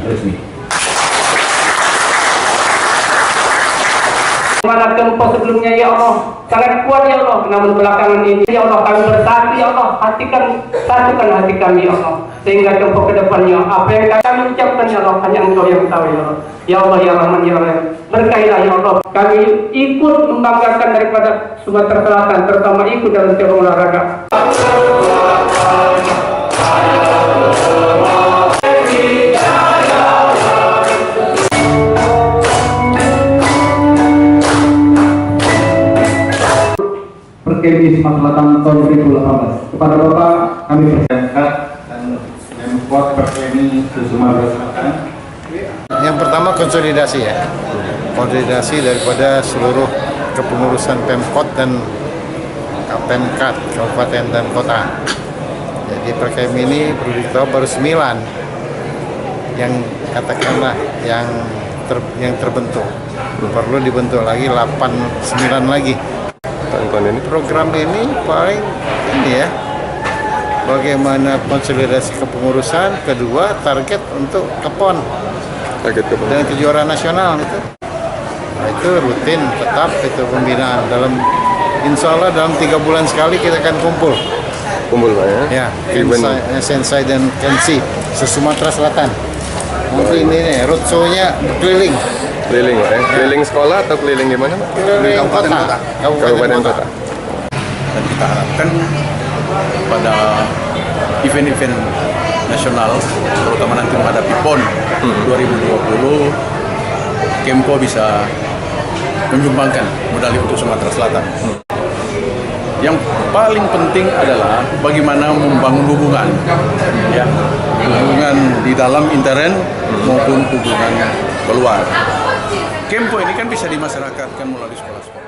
resmi. Mana Kempo sebelumnya ya Allah sangat kuat ya Allah, namun belakangan ini ya Allah kami bersatu ya Allah, satukan hati kami ya Allah, sehingga Kempo ke depannya apa yang kami ucapkan ya Allah hanya Engkau yang tahu ya Allah. Ya Allah ya Rahman ya Rahim, berkailah ya Allah, kami ikut membanggakan daripada Sumatera Selatan, terutama ikut dalam cabang olahraga. Perkemi Sumatera Selatan tahun 2018. Kepada Bapak kami persilakan dan Pemkot Perkemi Sumatera Selatan. Yang pertama konsolidasi ya, konsolidasi daripada seluruh kepengurusan Pemkot dan Pemkat kabupaten dan kota. Jadi Perkemi ini perlu diketahui baru 9 yang katakanlah yang terbentuk. Perlu dibentuk lagi 8-9 lagi. Program ini paling ini ya, bagaimana konsolidasi kepengurusan, kedua target untuk KPON dan kejuaraan nasional itu. Nah, itu rutin tetap itu pembinaan insya Allah dalam 3 bulan sekali kita akan kumpul Pak ya. Sensai dan Kensi se-Sumatera Selatan. Nanti ini nih roadshow-nya keliling Pak ya? Keliling sekolah atau keliling di mana Pak? Keliling kabupaten kota. Dan kita harapkan pada event-event nasional, terutama nanti menghadapi PON 2020, Kempo bisa menyumbangkan medali untuk Sumatera Selatan. Yang paling penting adalah bagaimana membangun hubungan, ya, hubungan di dalam intern maupun hubungan keluar. Kempo ini kan bisa dimasyarakatkan melalui sekolah-sekolah.